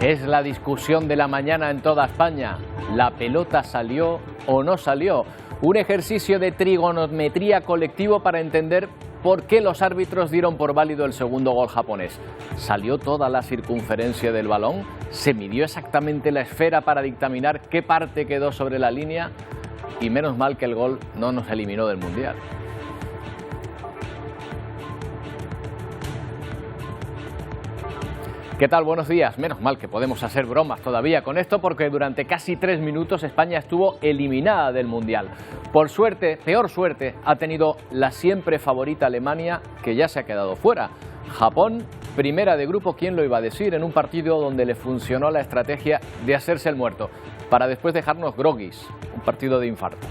Es la discusión de la mañana en toda España. ¿La pelota salió o no salió? Un ejercicio de trigonometría colectivo para entender por qué los árbitros dieron por válido el segundo gol japonés. ¿Salió toda la circunferencia del balón? ¿Se midió exactamente la esfera para dictaminar qué parte quedó sobre la línea? Y menos mal que el gol no nos eliminó del Mundial. ¿Qué tal? Buenos días. Menos mal que podemos hacer bromas todavía con esto, porque durante casi 3 minutos España estuvo eliminada del Mundial. Por suerte, peor suerte, ha tenido la siempre favorita Alemania, que ya se ha quedado fuera. Japón, primera de grupo, ¿quién lo iba a decir? En un partido donde le funcionó la estrategia de hacerse el muerto, para después dejarnos groguis, un partido de infarto.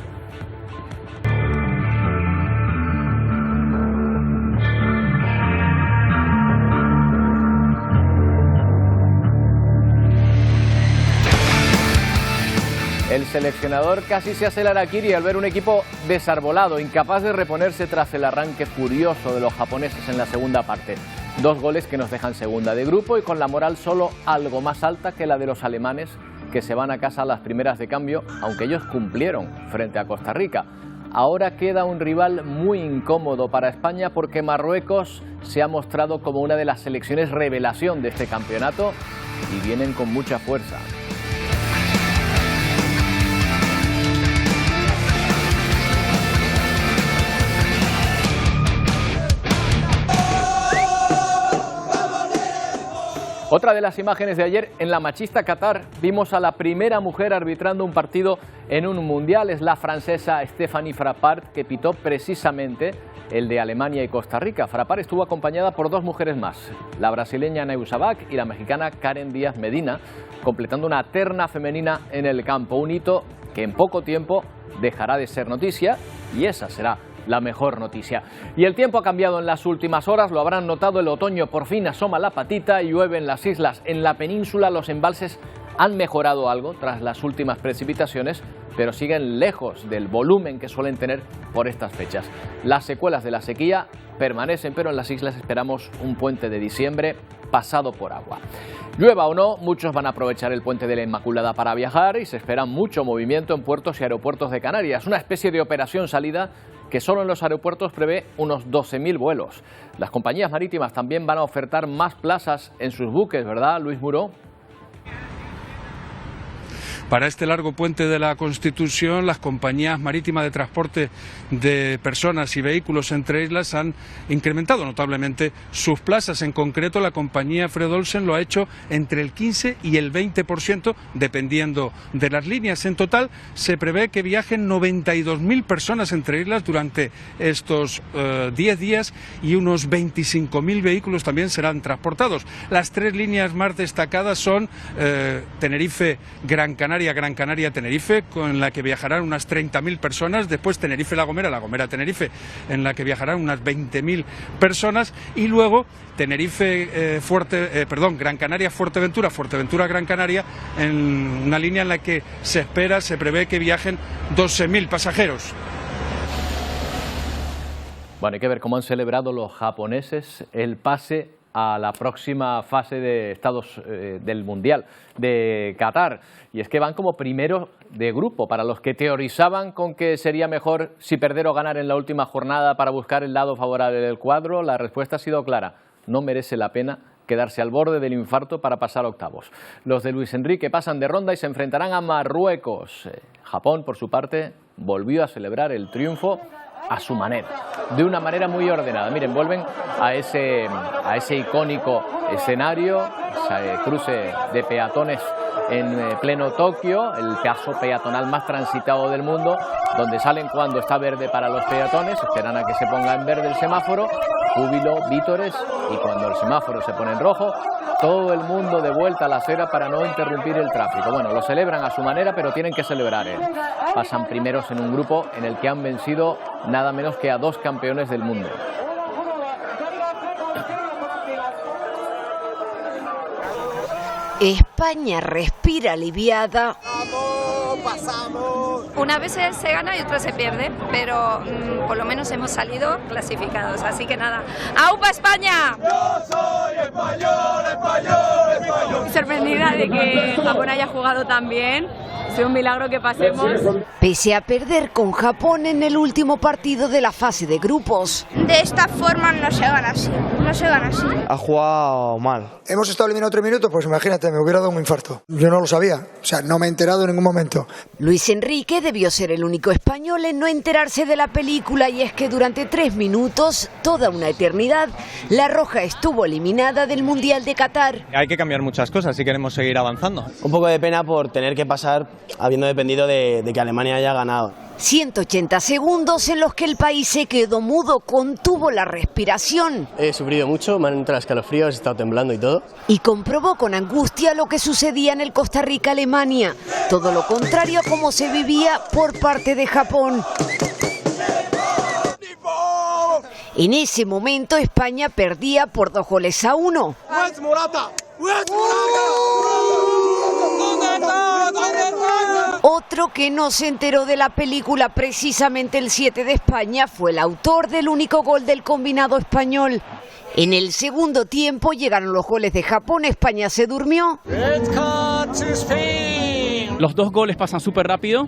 El seleccionador casi se hace el harakiri al ver un equipo desarbolado, incapaz de reponerse tras el arranque furioso de los japoneses en la segunda parte. 2 goles que nos dejan segunda de grupo y con la moral solo algo más alta que la de los alemanes, que se van a casa a las primeras de cambio, aunque ellos cumplieron frente a Costa Rica. Ahora queda un rival muy incómodo para España, porque Marruecos se ha mostrado como una de las selecciones revelación de este campeonato y vienen con mucha fuerza. Otra de las imágenes de ayer, en la machista Qatar, vimos a la primera mujer arbitrando un partido en un mundial. Es la francesa Stéphanie Frappart, que pitó precisamente el de Alemania y Costa Rica. Frappart estuvo acompañada por 2 mujeres más, la brasileña Neu Sabac y la mexicana Karen Díaz Medina, completando una terna femenina en el campo. Un hito que en poco tiempo dejará de ser noticia, y esa será la mejor noticia. Y el tiempo ha cambiado en las últimas horas, lo habrán notado. El otoño por fin asoma la patita y llueve en las islas. En la península los embalses han mejorado algo tras las últimas precipitaciones, pero siguen lejos del volumen que suelen tener por estas fechas. Las secuelas de la sequía permanecen, pero en las islas esperamos un puente de diciembre pasado por agua. Llueva o no, muchos van a aprovechar el puente de la Inmaculada para viajar y se espera mucho movimiento en puertos y aeropuertos de Canarias. Una especie de operación salida que solo en los aeropuertos prevé unos 12.000 vuelos. Las compañías marítimas también van a ofertar más plazas en sus buques, ¿verdad, Luis Muro? Para este largo puente de la Constitución, las compañías marítimas de transporte de personas y vehículos entre islas han incrementado notablemente sus plazas. En concreto, la compañía Fred Olsen lo ha hecho entre el 15 y el 20%, dependiendo de las líneas. En total, se prevé que viajen 92.000 personas entre islas durante estos 10 días y unos 25.000 vehículos también serán transportados. Las 3 líneas más destacadas son Tenerife-Gran Canaria, Gran Canaria-Tenerife, con la que viajarán unas 30.000 personas, después Tenerife-La Gomera-Tenerife, en la que viajarán unas 20.000 personas, y luego Gran Canaria-Fuerteventura, Fuerteventura-Gran Canaria, en una línea en la que se prevé que viajen 12.000 pasajeros. Bueno, hay que ver cómo han celebrado los japoneses el pase a la próxima fase de estados del Mundial de Qatar. Y es que van como primero de grupo. Para los que teorizaban con que sería mejor si perder o ganar en la última jornada para buscar el lado favorable del cuadro, la respuesta ha sido clara: no merece la pena quedarse al borde del infarto para pasar a octavos. Los de Luis Enrique pasan de ronda y se enfrentarán a Marruecos. Japón, por su parte, volvió a celebrar el triunfo a su manera, de una manera muy ordenada. Miren, vuelven a ese icónico escenario, ese cruce de peatones en pleno Tokio, el paso peatonal más transitado del mundo, donde salen cuando está verde para los peatones, esperan a que se ponga en verde el semáforo, júbilo, vítores, y cuando el semáforo se pone en rojo, todo el mundo de vuelta a la acera para no interrumpir el tráfico. Bueno, lo celebran a su manera, pero tienen que celebrar, ¿eh? Pasan primeros en un grupo en el que han vencido nada menos que a 2 campeones del mundo. España respira aliviada. ¡Vamos! ¡Pasamos! Una vez se gana y otra se pierde, pero por lo menos hemos salido clasificados, así que nada. ¡Aupa España! Yo soy español, español, español. Sorprendida de que Japón haya jugado tan bien. Ha sido un milagro que pasemos. Pese a perder con Japón en el último partido de la fase de grupos. De esta forma no se gana así, no se gana así. Ha jugado mal. Hemos estado eliminados 3 minutos, pues imagínate, me hubiera dado un infarto. Yo no lo sabía, o sea, no me he enterado en ningún momento. Luis Enrique debió ser el único español en no enterarse de la película, y es que durante 3 minutos, toda una eternidad, la Roja estuvo eliminada del Mundial de Qatar. Hay que cambiar muchas cosas si queremos seguir avanzando. Un poco de pena por tener que pasar habiendo dependido de que Alemania haya ganado. 180 segundos en los que el país se quedó mudo, contuvo la respiración. He sufrido mucho, me han entrado escalofríos, he estado temblando y todo. Y comprobó con angustia lo que sucedía en el Costa Rica-Alemania. Todo lo contrario a cómo se vivía por parte de Japón. En ese momento España perdía por 2-1. Otro que no se enteró de la película, precisamente el 7 de España, fue el autor del único gol del combinado español. En el segundo tiempo llegaron los goles de Japón, España se durmió. Los 2 goles pasan súper rápido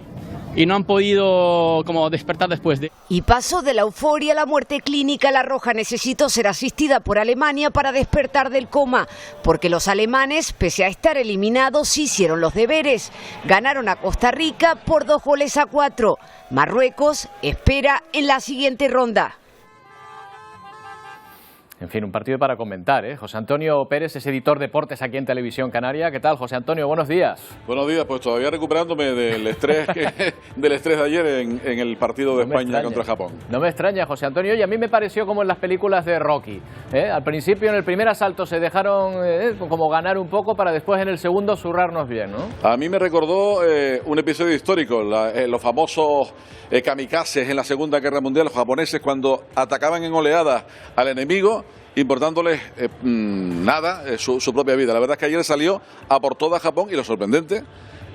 y no han podido como despertar después de... Y pasó de la euforia a la muerte clínica. La Roja necesitó ser asistida por Alemania para despertar del coma, porque los alemanes, pese a estar eliminados, hicieron los deberes. Ganaron a Costa Rica por 2-4. Marruecos espera en la siguiente ronda. En fin, un partido para comentar, ¿eh? José Antonio Pérez es editor deportes aquí en Televisión Canaria. ¿Qué tal, José Antonio? Buenos días. Buenos días, pues todavía recuperándome del estrés de ayer en el partido de España contra Japón. No me extraña, José Antonio. Y a mí me pareció como en las películas de Rocky, ¿eh? Al principio, en el primer asalto, se dejaron como ganar un poco para después en el segundo zurrarnos bien, ¿no? A mí me recordó un episodio histórico, los famosos kamikazes en la Segunda Guerra Mundial, los japoneses cuando atacaban en oleadas al enemigo, importándoles su propia vida. La verdad es que ayer salió a por toda Japón, y lo sorprendente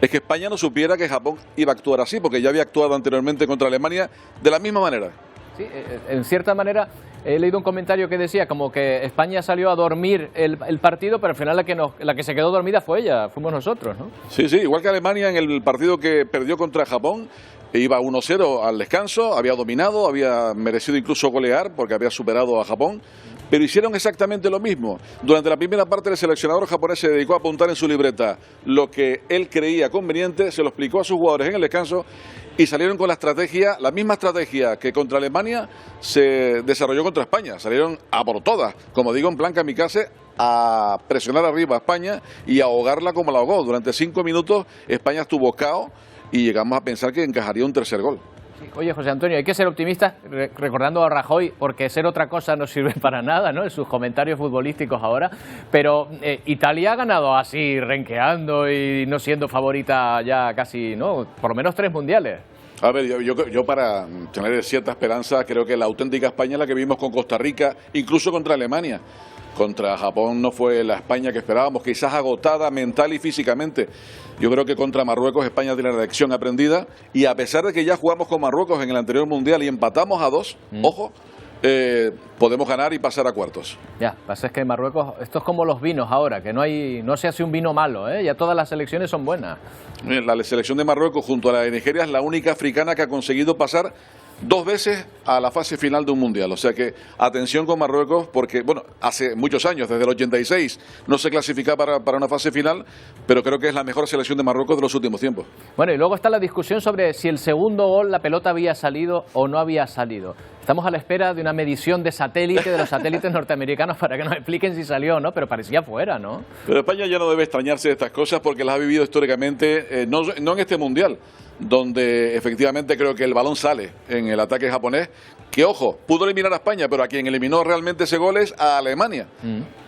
es que España no supiera que Japón iba a actuar así, porque ya había actuado anteriormente contra Alemania de la misma manera. Sí, en cierta manera he leído un comentario que decía como que España salió a dormir el partido, pero al final la que se quedó dormida fue ella, fuimos nosotros, ¿no? Sí, igual que Alemania en el partido que perdió contra Japón, iba 1-0 al descanso, había dominado, había merecido incluso golear porque había superado a Japón, pero hicieron exactamente lo mismo. Durante la primera parte el seleccionador japonés se dedicó a apuntar en su libreta lo que él creía conveniente, se lo explicó a sus jugadores en el descanso y salieron con la misma estrategia que contra Alemania se desarrolló contra España. Salieron a por todas, como digo, en plan kamikaze, a presionar arriba a España y a ahogarla como la ahogó. Durante 5 minutos España estuvo cao y llegamos a pensar que encajaría un tercer gol. Sí. Oye, José Antonio, hay que ser optimistas, recordando a Rajoy, porque ser otra cosa no sirve para nada, ¿no?, en sus comentarios futbolísticos ahora, pero Italia ha ganado así, renqueando y no siendo favorita ya casi, ¿no?, por lo menos 3 mundiales. A ver, yo para tener cierta esperanza, creo que la auténtica España es la que vimos con Costa Rica, incluso contra Alemania. Contra Japón no fue la España que esperábamos, quizás agotada mental y físicamente. Yo creo que contra Marruecos España tiene la lección aprendida, y a pesar de que ya jugamos con Marruecos en el anterior Mundial y empatamos a 2, ojo, podemos ganar y pasar a cuartos. Ya, pasa es que Marruecos, esto es como los vinos ahora, que no se hace un vino malo, ¿eh? Ya todas las selecciones son buenas. La selección de Marruecos junto a la de Nigeria es la única africana que ha conseguido pasar 2 veces a la fase final de un mundial. O sea que atención con Marruecos, porque bueno, hace muchos años, desde el 86, no se clasificaba para una fase final, pero creo que es la mejor selección de Marruecos de los últimos tiempos. Bueno, y luego está la discusión sobre si el segundo gol, la pelota había salido o no había salido. Estamos a la espera de una medición de satélite, de los satélites norteamericanos, para que nos expliquen si salió o no, pero parecía fuera, ¿no? Pero España ya no debe extrañarse de estas cosas porque las ha vivido históricamente, no en este mundial, donde efectivamente creo que el balón sale en el ataque japonés, que ojo, pudo eliminar a España, pero a quien eliminó realmente ese gol es a Alemania,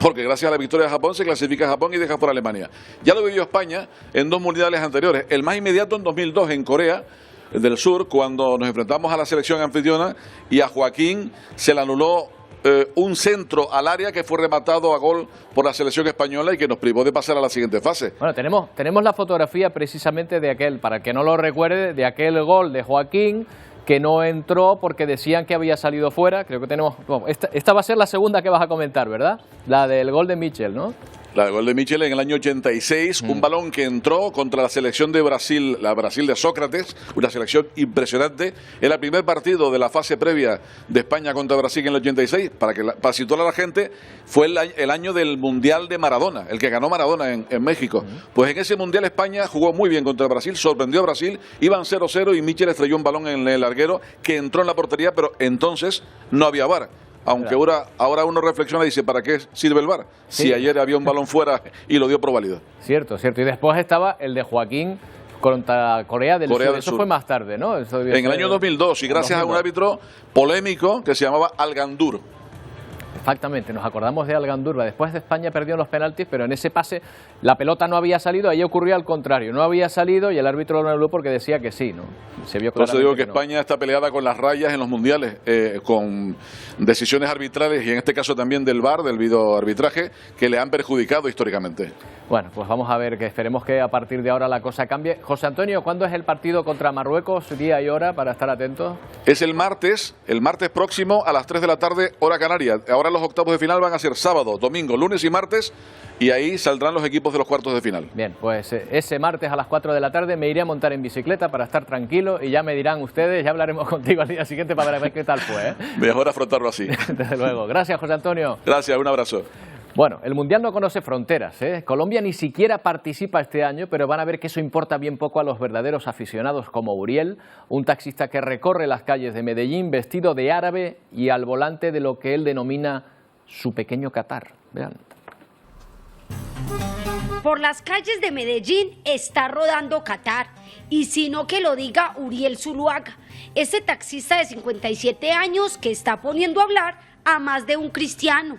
porque gracias a la victoria de Japón se clasifica a Japón y deja por Alemania. Ya lo vivió España en 2 mundiales anteriores, el más inmediato en 2002 en Corea del Sur, cuando nos enfrentamos a la selección anfitriona y a Joaquín se le anuló un centro al área que fue rematado a gol por la selección española y que nos privó de pasar a la siguiente fase. Bueno, tenemos la fotografía precisamente de aquel, para el que no lo recuerde, de aquel gol de Joaquín, que no entró porque decían que había salido fuera. Creo que tenemos... Bueno, esta va a ser la segunda que vas a comentar, ¿verdad? La del gol de Michel, ¿no? La del gol de Michel en el año 86, un balón que entró contra la selección de Brasil, la Brasil de Sócrates, una selección impresionante. Era el primer partido de la fase previa de España contra Brasil en el 86, para situar a la gente, fue el año del Mundial de Maradona, el que ganó Maradona en México. Pues en ese Mundial España jugó muy bien contra Brasil, sorprendió a Brasil, iban 0-0 y Michel estrelló un balón en el larguero que entró en la portería, pero entonces no había VAR. Aunque ahora uno reflexiona y dice, ¿para qué sirve el VAR? Si ayer había un balón fuera y lo dio por válido. Cierto. Y después estaba el de Joaquín contra Corea del Sur. Eso fue más tarde, ¿no? En el año 2002, y gracias a un árbitro polémico que se llamaba Al-Gandur. Exactamente, nos acordamos de Al-Gandurba. Después de España perdió los penaltis, pero en ese pase la pelota no había salido, ahí ocurrió al contrario, no había salido y el árbitro lo anuló porque decía que sí, ¿no? Se vio claramente. Por eso digo que no. España está peleada con las rayas en los mundiales, con decisiones arbitrales y en este caso también del VAR, del videoarbitraje, que le han perjudicado históricamente. Bueno, pues vamos a ver, que esperemos que a partir de ahora la cosa cambie. José Antonio, ¿cuándo es el partido contra Marruecos? Día y hora para estar atentos. Es el martes próximo a las 3 de la tarde, hora canaria. Ahora los octavos de final van a ser sábado, domingo, lunes y martes, y ahí saldrán los equipos de los cuartos de final. Bien, pues ese martes a las 4 de la tarde me iré a montar en bicicleta para estar tranquilo y ya me dirán ustedes, ya hablaremos contigo al día siguiente para ver qué tal fue, ¿eh? Mejor afrontarlo así. Desde luego. Gracias, José Antonio. Gracias, un abrazo. Bueno, el Mundial no conoce fronteras, ¿eh? Colombia ni siquiera participa este año, pero van a ver que eso importa bien poco a los verdaderos aficionados como Uriel, un taxista que recorre las calles de Medellín vestido de árabe y al volante de lo que él denomina su pequeño Qatar. Vean. Por las calles de Medellín está rodando Qatar, y si no que lo diga Uriel Zuluaga, ese taxista de 57 años que está poniendo a hablar a más de un cristiano.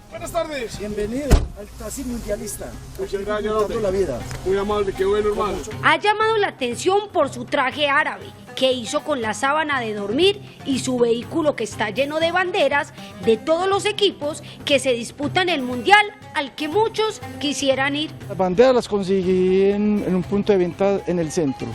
Buenas tardes. Bienvenido al taxi mundialista. Muchas gracias. La vida. Muy amable, qué bueno, hermano. Ha llamado la atención por su traje árabe, que hizo con la sábana de dormir, y su vehículo que está lleno de banderas de todos los equipos que se disputan el mundial al que muchos quisieran ir. Las banderas las conseguí en un punto de venta en el centro.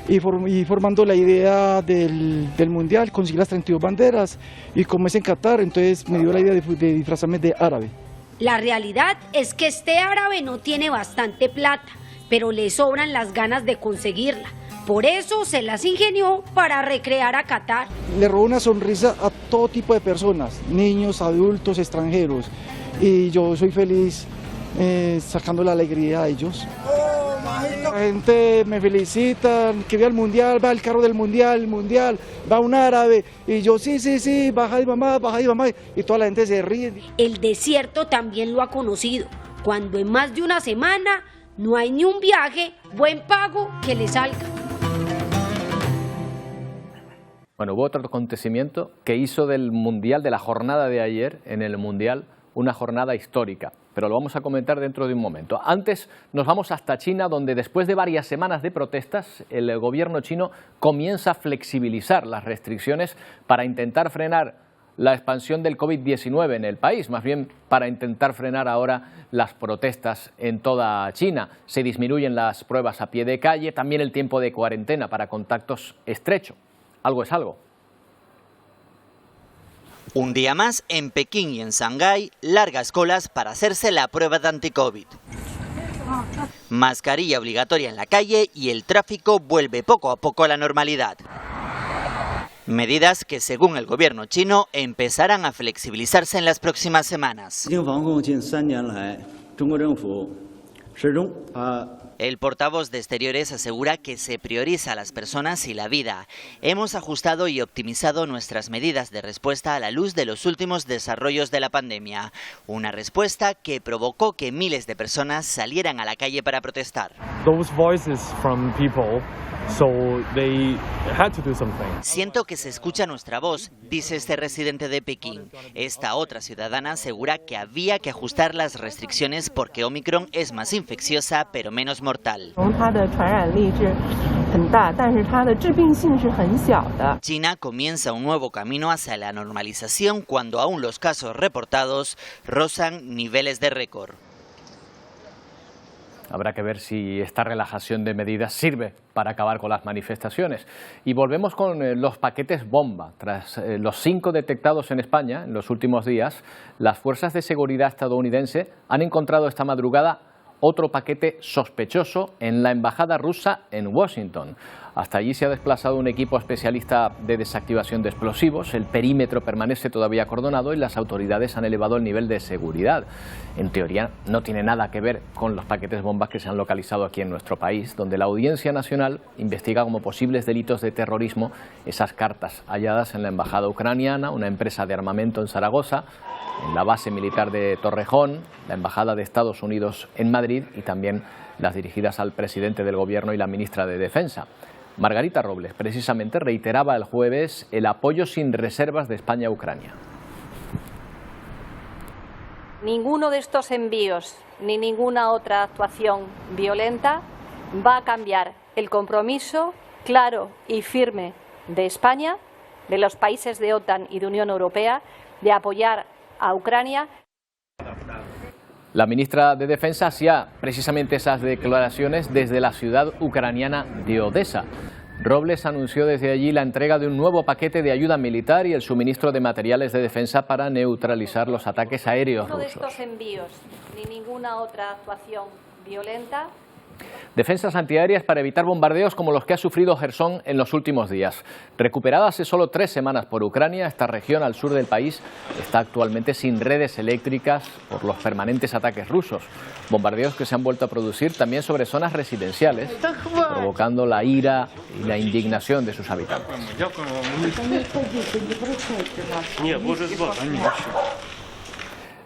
Y formando la idea del mundial, conseguí las 32 banderas, y como es en Qatar, entonces me dio la idea de disfrazarme de árabe. La realidad es que este árabe no tiene bastante plata, pero le sobran las ganas de conseguirla. Por eso se las ingenió para recrear a Qatar. Le robó una sonrisa a todo tipo de personas, niños, adultos, extranjeros, y yo soy feliz sacando la alegría a ellos. La gente me felicita, que vea el mundial, va el carro del mundial, va un árabe, y yo sí, baja y mamá, y toda la gente se ríe. El desierto también lo ha conocido, cuando en más de una semana no hay ni un viaje buen pago que le salga. Bueno, hubo otro acontecimiento que hizo del mundial, de la jornada de ayer en el mundial, una jornada histórica, pero lo vamos a comentar dentro de un momento. Antes nos vamos hasta China, donde después de varias semanas de protestas, el gobierno chino comienza a flexibilizar las restricciones para intentar frenar la expansión del COVID-19 en el país, más bien para intentar frenar ahora las protestas en toda China. Se disminuyen las pruebas a pie de calle, también el tiempo de cuarentena para contactos estrechos. Algo es algo. Un día más, en Pekín y en Shanghái, largas colas para hacerse la prueba de anti-COVID. Mascarilla obligatoria en la calle y el tráfico vuelve poco a poco a la normalidad. Medidas que, según el gobierno chino, empezarán a flexibilizarse en las próximas semanas. El portavoz de Exteriores asegura que se prioriza a las personas y la vida. Hemos ajustado y optimizado nuestras medidas de respuesta a la luz de los últimos desarrollos de la pandemia. Una respuesta que provocó que miles de personas salieran a la calle para protestar. Those voices from people Siento que se escucha nuestra voz, dice este residente de Pekín. Esta otra ciudadana asegura que había que ajustar las restricciones porque Omicron es más infecciosa pero menos mortal. China comienza un nuevo camino hacia la normalización cuando aún los casos reportados rozan niveles de récord. Habrá que ver si esta relajación de medidas sirve para acabar con las manifestaciones. Y volvemos con los paquetes bomba. Tras los 5 detectados en España en los últimos días, las fuerzas de seguridad estadounidenses han encontrado esta madrugada otro paquete sospechoso en la embajada rusa en Washington. Hasta allí se ha desplazado un equipo especialista de desactivación de explosivos. El perímetro permanece todavía acordonado y las autoridades han elevado el nivel de seguridad. En teoría no tiene nada que ver con los paquetes bombas que se han localizado aquí en nuestro país, donde la Audiencia Nacional investiga como posibles delitos de terrorismo esas cartas halladas en la embajada ucraniana, una empresa de armamento en Zaragoza, en la base militar de Torrejón, la embajada de Estados Unidos en Madrid y también las dirigidas al presidente del Gobierno y la ministra de Defensa. Margarita Robles precisamente reiteraba el jueves el apoyo sin reservas de España a Ucrania. Ninguno de estos envíos ni ninguna otra actuación violenta va a cambiar el compromiso claro y firme de España, de los países de OTAN y de Unión Europea, de apoyar a Ucrania. La ministra de Defensa hacía precisamente esas declaraciones desde la ciudad ucraniana de Odesa. Robles anunció desde allí la entrega de un nuevo paquete de ayuda militar y el suministro de materiales de defensa para neutralizar los ataques aéreos rusos. Ninguno de estos envíos ni ninguna otra actuación violenta. Defensas antiaéreas para evitar bombardeos como los que ha sufrido Jersón en los últimos días. Recuperada hace solo 3 semanas por Ucrania, esta región al sur del país está actualmente sin redes eléctricas por los permanentes ataques rusos. Bombardeos que se han vuelto a producir también sobre zonas residenciales, provocando la ira y la indignación de sus habitantes.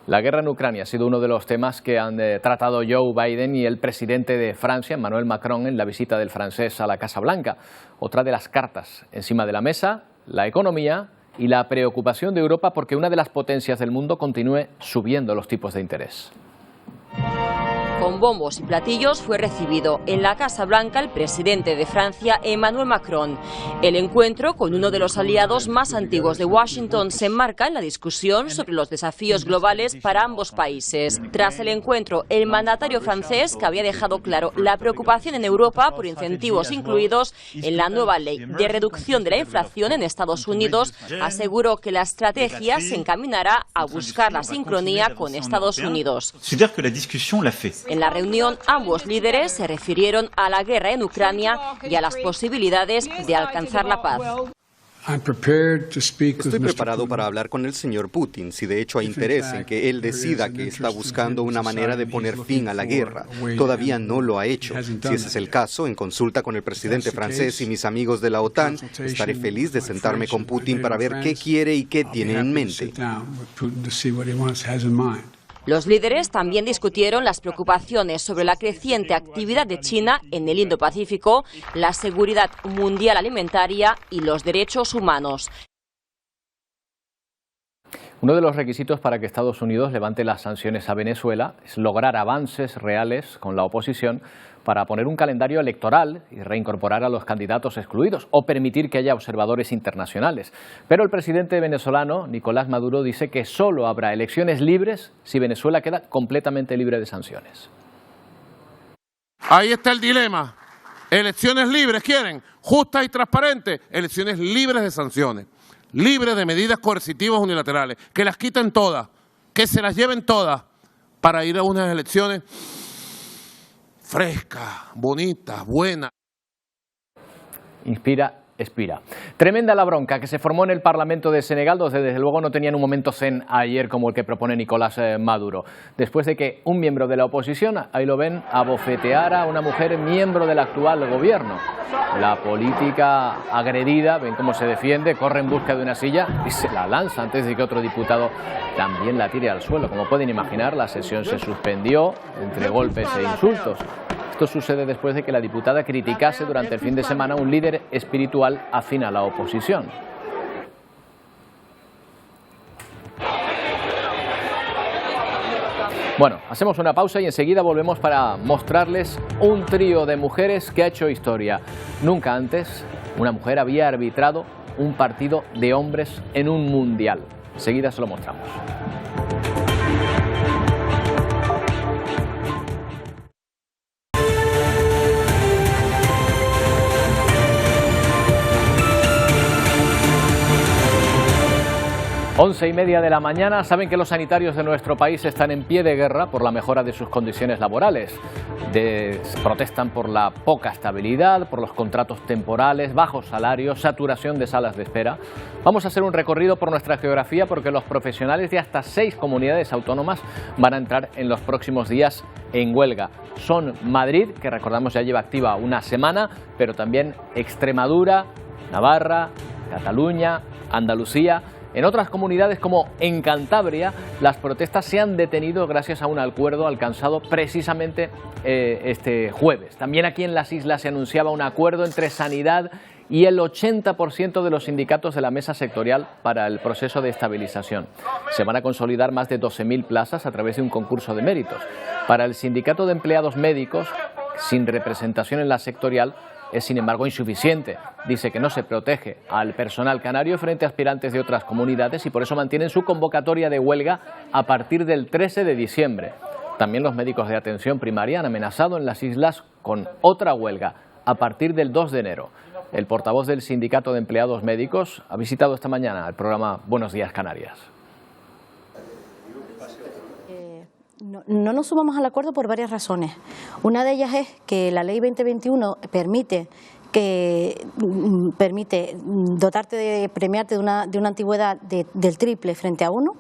La guerra en Ucrania ha sido uno de los temas que han tratado Joe Biden y el presidente de Francia, Emmanuel Macron, en la visita del francés a la Casa Blanca. Otra de las cartas encima de la mesa, la economía y la preocupación de Europa porque una de las potencias del mundo continúe subiendo los tipos de interés. Con bombos y platillos fue recibido en la Casa Blanca el presidente de Francia, Emmanuel Macron. El encuentro con uno de los aliados más antiguos de Washington se enmarca en la discusión sobre los desafíos globales para ambos países. Tras el encuentro, el mandatario francés, que había dejado claro la preocupación en Europa por incentivos incluidos en la nueva ley de reducción de la inflación en Estados Unidos, aseguró que la estrategia se encaminará a buscar la sincronía con Estados Unidos. En la reunión, ambos líderes se refirieron a la guerra en Ucrania y a las posibilidades de alcanzar la paz. Estoy preparado para hablar con el señor Putin, si de hecho hay interés en que él decida que está buscando una manera de poner fin a la guerra. Todavía no lo ha hecho. Si ese es el caso, en consulta con el presidente francés y mis amigos de la OTAN, estaré feliz de sentarme con Putin para ver qué quiere y qué tiene en mente. Los líderes también discutieron las preocupaciones sobre la creciente actividad de China en el Indo-Pacífico, la seguridad mundial alimentaria y los derechos humanos. Uno de los requisitos para que Estados Unidos levante las sanciones a Venezuela es lograr avances reales con la oposición para poner un calendario electoral y reincorporar a los candidatos excluidos o permitir que haya observadores internacionales. Pero el presidente venezolano, Nicolás Maduro, dice que solo habrá elecciones libres si Venezuela queda completamente libre de sanciones. Ahí está el dilema. Elecciones libres, ¿quieren? Justas y transparentes. Elecciones libres de sanciones. Libres de medidas coercitivas unilaterales. Que las quiten todas. Que se las lleven todas para ir a unas elecciones fresca, bonita, buena. Inspira, expira. Tremenda la bronca que se formó en el Parlamento de Senegal, donde desde luego no tenían un momento zen ayer como el que propone Nicolás Maduro. Después de que un miembro de la oposición, ahí lo ven, abofeteara a una mujer miembro del actual gobierno. La política agredida, ven cómo se defiende, corre en busca de una silla y se la lanza antes de que otro diputado también la tire al suelo. Como pueden imaginar, la sesión se suspendió entre golpes e insultos. Esto sucede después de que la diputada criticase durante el fin de semana a un líder espiritual afín a la oposición. Bueno, hacemos una pausa y enseguida volvemos para mostrarles un trío de mujeres que ha hecho historia. Nunca antes una mujer había arbitrado un partido de hombres en un mundial. Enseguida se lo mostramos. Once y media de la mañana. Saben que los sanitarios de nuestro país están en pie de guerra por la mejora de sus condiciones laborales. Protestan por la poca estabilidad, por los contratos temporales, bajos salarios, saturación de salas de espera. Vamos a hacer un recorrido por nuestra geografía porque los profesionales de hasta 6 comunidades autónomas van a entrar en los próximos días en huelga. Son Madrid, que recordamos ya lleva activa una semana, pero también Extremadura, Navarra, Cataluña, Andalucía. En otras comunidades, como en Cantabria, las protestas se han detenido gracias a un acuerdo alcanzado precisamente este jueves. También aquí en las islas se anunciaba un acuerdo entre Sanidad y el 80% de los sindicatos de la mesa sectorial para el proceso de estabilización. Se van a consolidar más de 12.000 plazas a través de un concurso de méritos. Para el sindicato de empleados médicos, sin representación en la sectorial, es sin embargo insuficiente. Dice que no se protege al personal canario frente a aspirantes de otras comunidades y por eso mantienen su convocatoria de huelga a partir del 13 de diciembre. También los médicos de atención primaria han amenazado en las islas con otra huelga a partir del 2 de enero. El portavoz del Sindicato de Empleados Médicos ha visitado esta mañana el programa Buenos Días Canarias. No nos sumamos al acuerdo por varias razones. Una de ellas es que la ley 2021 permite premiarte de una antigüedad del triple frente a 1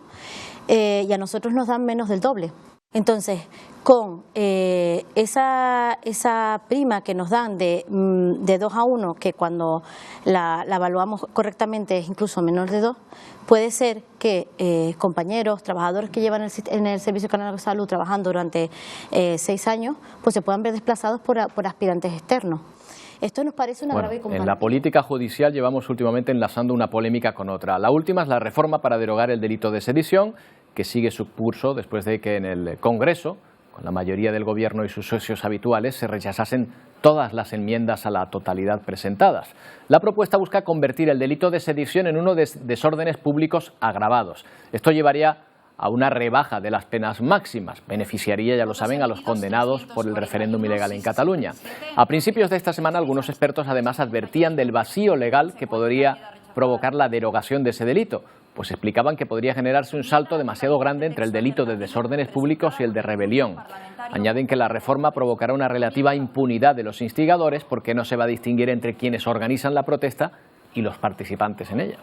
y a nosotros nos dan menos del doble. Entonces, con esa prima que nos dan de 2 a 1, que cuando la evaluamos correctamente es incluso menor de 2, puede ser que compañeros, trabajadores que llevan en el Servicio Canario de Salud trabajando durante 6 años, pues se puedan ver desplazados por aspirantes externos. Esto nos parece una grave comparación. En la política judicial llevamos últimamente enlazando una polémica con otra. La última es la reforma para derogar el delito de sedición, que sigue su curso después de que en el Congreso, con la mayoría del Gobierno y sus socios habituales, se rechazasen todas las enmiendas a la totalidad presentadas. La propuesta busca convertir el delito de sedición en uno de desórdenes públicos agravados. Esto llevaría a una rebaja de las penas máximas. Beneficiaría, ya lo saben, a los condenados por el referéndum ilegal en Cataluña. A principios de esta semana, algunos expertos además advertían del vacío legal que podría provocar la derogación de ese delito, pues explicaban que podría generarse un salto demasiado grande entre el delito de desórdenes públicos y el de rebelión. Añaden que la reforma provocará una relativa impunidad de los instigadores porque no se va a distinguir entre quienes organizan la protesta y los participantes en ella.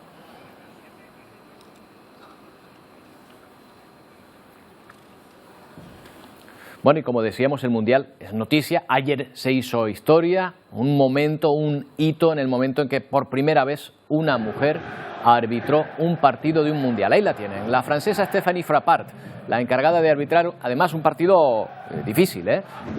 Bueno, y como decíamos, el Mundial es noticia. Ayer se hizo historia, un momento, un hito en el momento en que por primera vez una mujer arbitró un partido de un Mundial. Ahí la tienen, la francesa Stéphanie Frappart, la encargada de arbitrar, además un partido difícil,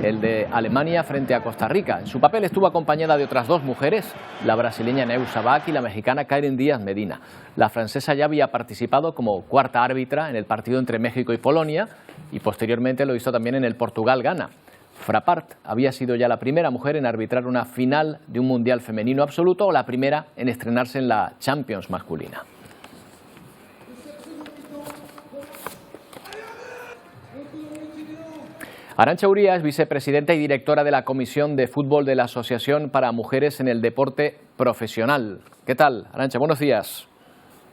el de Alemania frente a Costa Rica. En su papel estuvo acompañada de otras 2 mujeres, la brasileña Neus Sabac y la mexicana Karen Díaz Medina. La francesa ya había participado como cuarta árbitra en el partido entre México y Polonia y posteriormente lo hizo también en el Portugal-Ghana. Frappart había sido ya la primera mujer en arbitrar una final de un Mundial femenino absoluto o la primera en estrenarse en la Champions masculina. Arantxa Uría es vicepresidenta y directora de la Comisión de Fútbol de la Asociación para Mujeres en el Deporte Profesional. ¿Qué tal, Arantxa? Buenos días.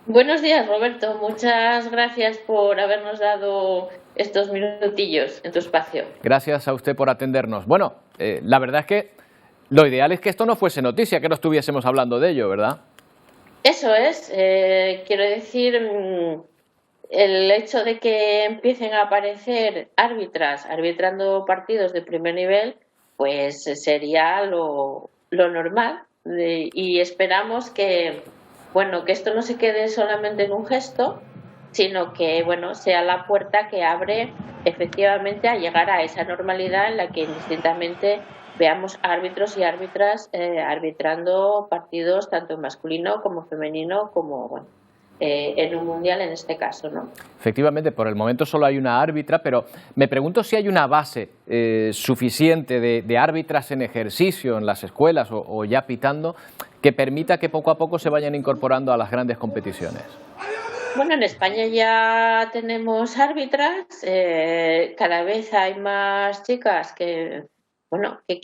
Buenos días, Roberto. Muchas gracias por habernos dado estos minutillos en tu espacio. Gracias a usted por atendernos. Bueno, la verdad es que lo ideal es que esto no fuese noticia, que no estuviésemos hablando de ello, ¿verdad? Eso es. Quiero decir, el hecho de que empiecen a aparecer árbitras arbitrando partidos de primer nivel, pues sería lo normal. Y esperamos que esto no se quede solamente en un gesto, sino que sea la puerta que abre efectivamente a llegar a esa normalidad en la que indistintamente veamos árbitros y árbitras arbitrando partidos tanto masculino como femenino como en un mundial en este caso, ¿no? Efectivamente, por el momento solo hay una árbitra, pero me pregunto si hay una base suficiente de árbitras en ejercicio en las escuelas o ya pitando que permita que poco a poco se vayan incorporando a las grandes competiciones. Bueno, en España ya tenemos árbitras, cada vez hay más chicas que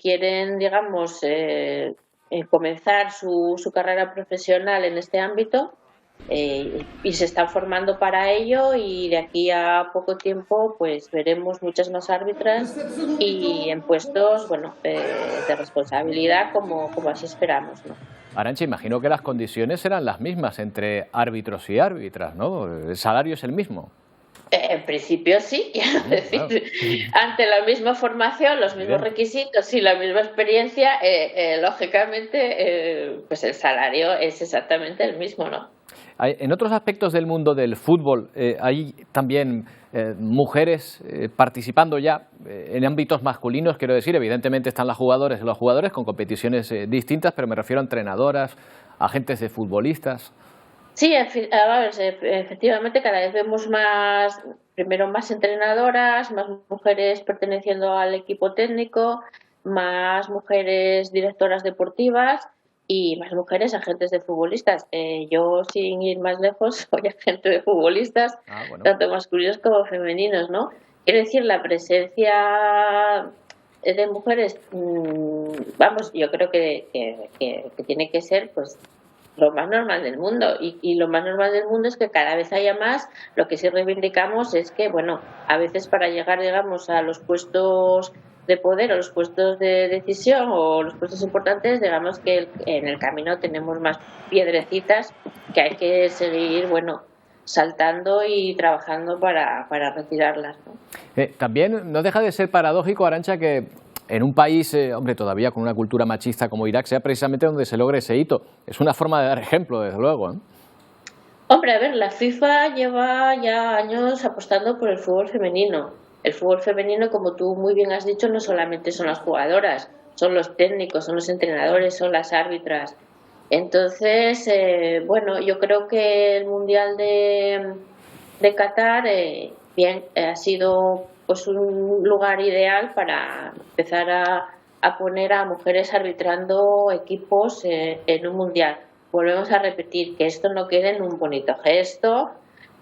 quieren, digamos, comenzar su carrera profesional en este ámbito. Y se están formando para ello, y de aquí a poco tiempo pues veremos muchas más árbitras y en puestos de responsabilidad como así esperamos, ¿no? Arantxa, imagino que las condiciones serán las mismas entre árbitros y árbitras, ¿no? El salario es el mismo. En principio sí, quiero decir, ante la misma formación, los mismos requisitos y la misma experiencia, lógicamente pues el salario es exactamente el mismo, ¿no? En otros aspectos del mundo del fútbol hay también mujeres participando ya en ámbitos masculinos, quiero decir, evidentemente están las jugadoras y los jugadores con competiciones distintas, pero me refiero a entrenadoras, agentes de futbolistas. Sí, efectivamente cada vez vemos más entrenadoras, más mujeres perteneciendo al equipo técnico, más mujeres directoras deportivas y más mujeres agentes de futbolistas. Yo, sin ir más lejos, soy agente de futbolistas, tanto masculinos como femeninos, ¿no? Quiero decir, la presencia de mujeres, yo creo que tiene que ser pues lo más normal del mundo, y lo más normal del mundo es que cada vez haya más. Lo que sí reivindicamos es que, a veces para llegar, digamos, a los puestos de poder o los puestos de decisión o los puestos importantes, digamos que en el camino tenemos más piedrecitas que hay que seguir, saltando y trabajando para retirarlas, ¿no? También no deja de ser paradójico, Arantxa, que en un país, todavía con una cultura machista como Irak, sea precisamente donde se logre ese hito. Es una forma de dar ejemplo, desde luego, ¿eh? Hombre, a ver, la FIFA lleva ya años apostando por el fútbol femenino. El fútbol femenino, como tú muy bien has dicho, no solamente son las jugadoras, son los técnicos, son los entrenadores, son las árbitras. Entonces, yo creo que el Mundial de Qatar ha sido pues un lugar ideal para empezar a poner a mujeres arbitrando equipos en un mundial. Volvemos a repetir que esto no quede en un bonito gesto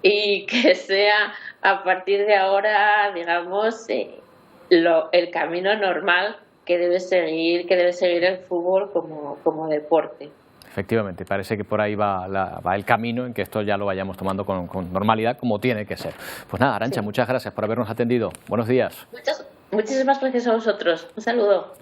y que sea a partir de ahora, digamos, el camino normal que debe seguir el fútbol como deporte. Efectivamente, parece que por ahí va el camino en que esto ya lo vayamos tomando con normalidad, como tiene que ser. Pues nada, Arantxa, muchas gracias por habernos atendido. Buenos días. Muchísimas gracias a vosotros. Un saludo.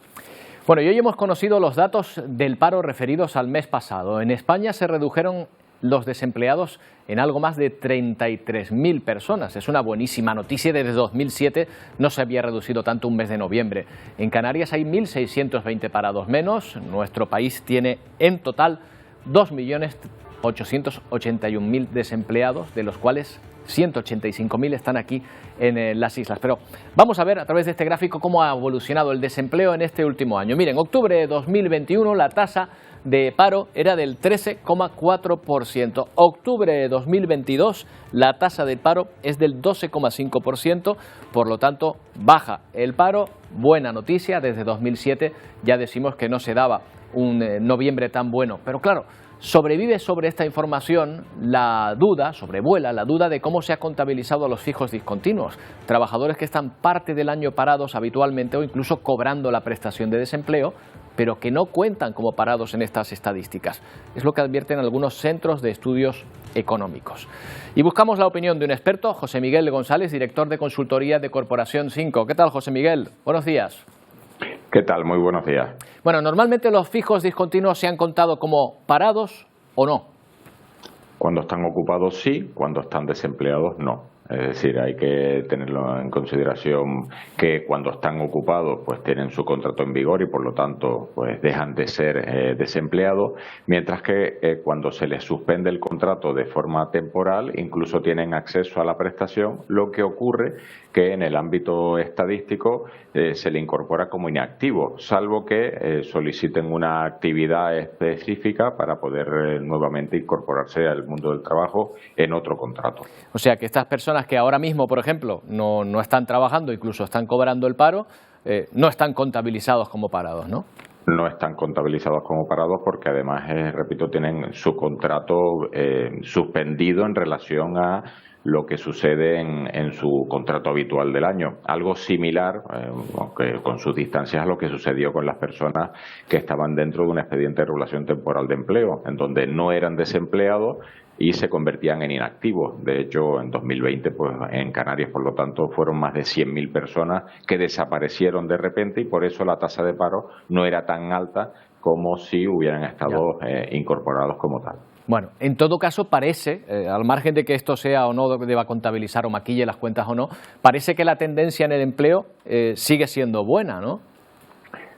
Bueno, y hoy hemos conocido los datos del paro referidos al mes pasado. En España se redujeron los desempleados en algo más de 33.000 personas. Es una buenísima noticia. Desde 2007 no se había reducido tanto un mes de noviembre. En Canarias hay 1.620 parados menos. Nuestro país tiene en total 2.881.000 desempleados, de los cuales 185.000 están aquí en las islas. Pero vamos a ver a través de este gráfico cómo ha evolucionado el desempleo en este último año. Miren, octubre de 2021 la tasa de paro era del 13,4%. Octubre de 2022 la tasa de paro es del 12,5%, por lo tanto baja el paro. Buena noticia, desde 2007 ya decimos que no se daba un noviembre tan bueno, pero claro, sobrevive sobre esta información sobrevuela la duda de cómo se ha contabilizado a los fijos discontinuos, trabajadores que están parte del año parados habitualmente o incluso cobrando la prestación de desempleo, pero que no cuentan como parados en estas estadísticas. Es lo que advierten algunos centros de estudios económicos. Y buscamos la opinión de un experto, José Miguel González, director de consultoría de Corporación 5. ¿Qué tal, José Miguel? Buenos días. ¿Qué tal? Muy buenos días. Bueno, normalmente los fijos discontinuos se han contado como parados o no. Cuando están ocupados sí, cuando están desempleados no. Es decir, hay que tenerlo en consideración que cuando están ocupados pues tienen su contrato en vigor y por lo tanto pues dejan de ser desempleados, mientras que cuando se les suspende el contrato de forma temporal incluso tienen acceso a la prestación, lo que ocurre que en el ámbito estadístico se le incorpora como inactivo, salvo que soliciten una actividad específica para poder nuevamente incorporarse al mundo del trabajo en otro contrato. O sea que estas personas que ahora mismo, por ejemplo, no están trabajando, incluso están cobrando el paro, no están contabilizados como parados, ¿no? No están contabilizados como parados porque además, repito, tienen su contrato suspendido en relación a lo que sucede en su contrato habitual del año. Algo similar, aunque con sus distancias, a lo que sucedió con las personas que estaban dentro de un expediente de regulación temporal de empleo, en donde no eran desempleados y se convertían en inactivos. De hecho, en 2020, pues en Canarias, por lo tanto, fueron más de 100.000 personas que desaparecieron de repente y por eso la tasa de paro no era tan alta como si hubieran estado incorporados como tal. Bueno, en todo caso parece, al margen de que esto sea o no deba contabilizar o maquille las cuentas o no, parece que la tendencia en el empleo sigue siendo buena, ¿no?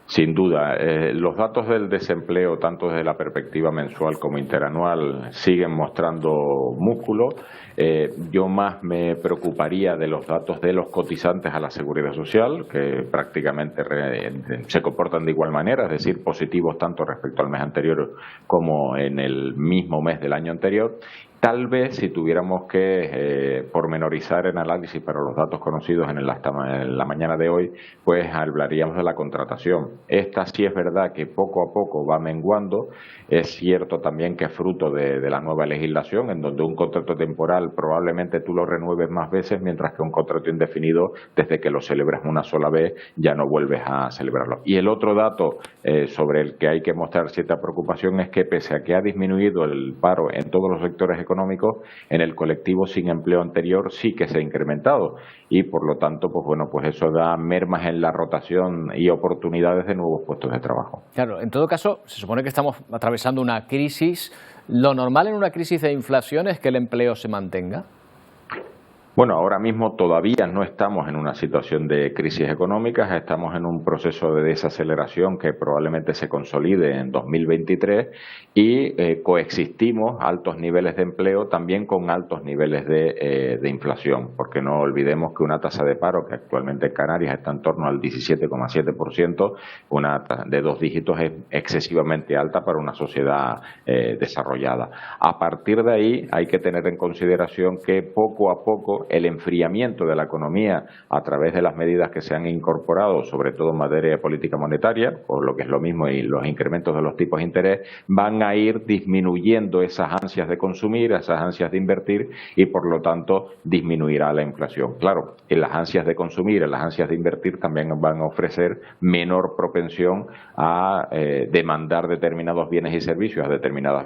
Sin duda, los datos del desempleo, tanto desde la perspectiva mensual como interanual, siguen mostrando músculo. Yo más me preocuparía de los datos de los cotizantes a la Seguridad Social, que prácticamente se comportan de igual manera, es decir, positivos tanto respecto al mes anterior como en el mismo mes del año anterior. Tal vez si tuviéramos que pormenorizar el análisis para los datos conocidos en la mañana de hoy, pues hablaríamos de la contratación. Esta sí es verdad que poco a poco va menguando. Es cierto también que es fruto de la nueva legislación, en donde un contrato temporal probablemente tú lo renueves más veces, mientras que un contrato indefinido, desde que lo celebras una sola vez, ya no vuelves a celebrarlo. Y el otro dato sobre el que hay que mostrar cierta preocupación es que pese a que ha disminuido el paro en todos los sectores económicos, en el colectivo sin empleo anterior sí que se ha incrementado y por lo tanto pues eso da mermas en la rotación y oportunidades de nuevos puestos de trabajo. Claro, en todo caso se supone que estamos atravesando una crisis. ¿Lo normal en una crisis de inflación es que el empleo se mantenga? Bueno, ahora mismo todavía no estamos en una situación de crisis económica, estamos en un proceso de desaceleración que probablemente se consolide en 2023 y coexistimos altos niveles de empleo también con altos niveles de inflación, porque no olvidemos que una tasa de paro que actualmente en Canarias está en torno al 17,7%, una de 2 dígitos es excesivamente alta para una sociedad desarrollada. A partir de ahí hay que tener en consideración que poco a poco el enfriamiento de la economía a través de las medidas que se han incorporado, sobre todo en materia de política monetaria, o lo que es lo mismo, y los incrementos de los tipos de interés, van a ir disminuyendo esas ansias de consumir, esas ansias de invertir y por lo tanto disminuirá la inflación. Claro, en las ansias de consumir, en las ansias de invertir también van a ofrecer menor propensión a demandar determinados bienes y servicios a determinadas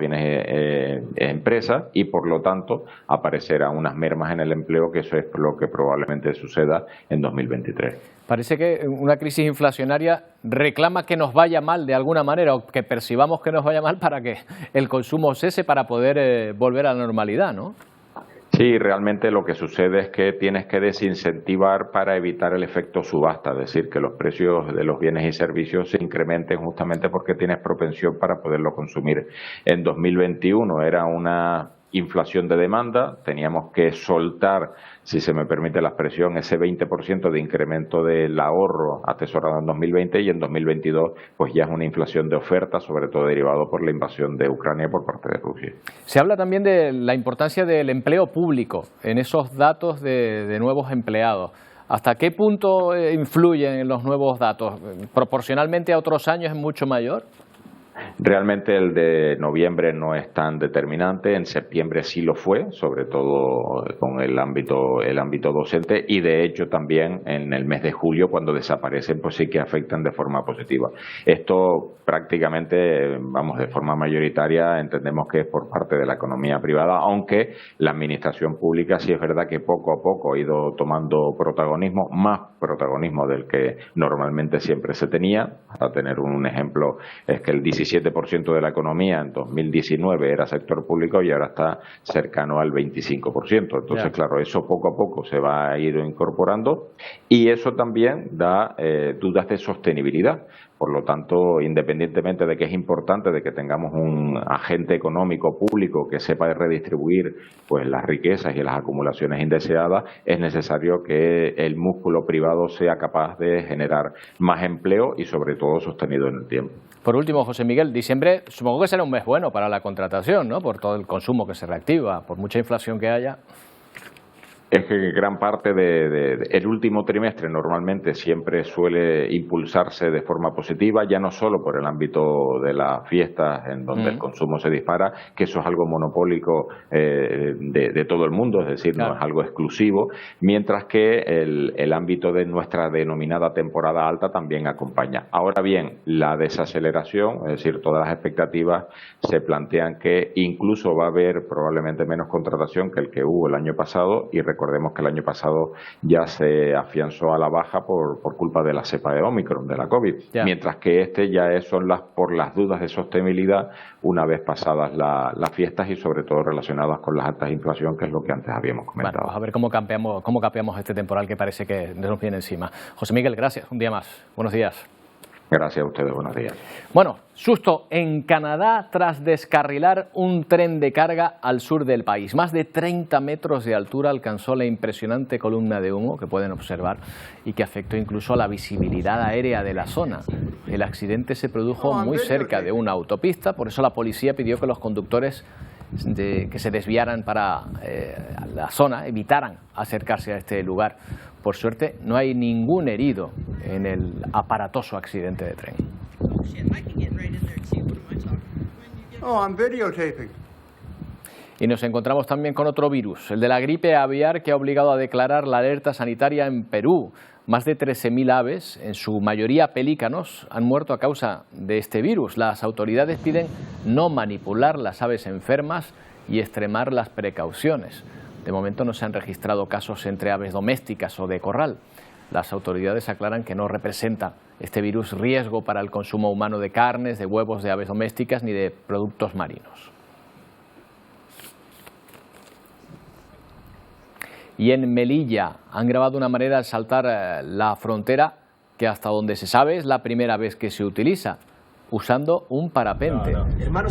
empresas y por lo tanto aparecerá unas mermas en el empleo, que eso es lo que probablemente suceda en 2023. Parece que una crisis inflacionaria reclama que nos vaya mal de alguna manera o que percibamos que nos vaya mal para que el consumo cese para poder volver a la normalidad, ¿no? Sí, realmente lo que sucede es que tienes que desincentivar para evitar el efecto subasta, es decir, que los precios de los bienes y servicios se incrementen justamente porque tienes propensión para poderlo consumir. En 2021 era una inflación de demanda, teníamos que soltar, si se me permite la expresión, ese 20% de incremento del ahorro atesorado en 2020 y en 2022 pues ya es una inflación de oferta, sobre todo derivado por la invasión de Ucrania por parte de Rusia. Se habla también de la importancia del empleo público en esos datos de nuevos empleados. ¿Hasta qué punto influyen en los nuevos datos? ¿Proporcionalmente a otros años es mucho mayor? Realmente el de noviembre no es tan determinante, en septiembre sí lo fue, sobre todo con el ámbito docente y de hecho también en el mes de julio cuando desaparecen pues sí que afectan de forma positiva. Esto prácticamente, de forma mayoritaria entendemos que es por parte de la economía privada, aunque la administración pública sí es verdad que poco a poco ha ido tomando protagonismo, más protagonismo del que normalmente siempre se tenía. Para tener un ejemplo, es que el 17% 27% de la economía en 2019 era sector público y ahora está cercano al 25%. Entonces, claro, eso poco a poco se va a ir incorporando y eso también da dudas de sostenibilidad. Por lo tanto, independientemente de que es importante de que tengamos un agente económico público que sepa redistribuir pues las riquezas y las acumulaciones indeseadas, es necesario que el músculo privado sea capaz de generar más empleo y sobre todo sostenido en el tiempo. Por último, José Miguel, diciembre supongo que será un mes bueno para la contratación, ¿no? Por todo el consumo que se reactiva, por mucha inflación que haya. Es que gran parte el último trimestre normalmente siempre suele impulsarse de forma positiva, ya no solo por el ámbito de las fiestas en donde el consumo se dispara, que eso es algo monopólico de todo el mundo, es decir, no es algo exclusivo, mientras que el ámbito de nuestra denominada temporada alta también acompaña. Ahora bien, la desaceleración, es decir, todas las expectativas se plantean que incluso va a haber probablemente menos contratación que el que hubo el año pasado y recordemos que el año pasado ya se afianzó a la baja por culpa de la cepa de Omicron, de la COVID, mientras que este ya son por las dudas de sostenibilidad una vez pasadas las fiestas y sobre todo relacionadas con las altas de inflación, que es lo que antes habíamos comentado. Bueno, a ver cómo campeamos este temporal que parece que nos viene encima. José Miguel, gracias, un día más. Buenos días. Gracias a ustedes, buenos días. Bueno, susto en Canadá tras descarrilar un tren de carga al sur del país. Más de 30 metros de altura alcanzó la impresionante columna de humo que pueden observar y que afectó incluso a la visibilidad aérea de la zona. El accidente se produjo muy cerca de una autopista, por eso la policía pidió que los conductores que se desviaran para la zona evitaran acercarse a este lugar. Por suerte, no hay ningún herido en el aparatoso accidente de tren. Y nos encontramos también con otro virus, el de la gripe aviar, que ha obligado a declarar la alerta sanitaria en Perú. Más de 13.000 aves, en su mayoría pelícanos, han muerto a causa de este virus. Las autoridades piden no manipular las aves enfermas y extremar las precauciones. De momento no se han registrado casos entre aves domésticas o de corral. Las autoridades aclaran que no representa este virus riesgo para el consumo humano de carnes, de huevos de aves domésticas ni de productos marinos. Y en Melilla han grabado una manera de saltar la frontera que hasta donde se sabe es la primera vez que se utiliza, usando un parapente.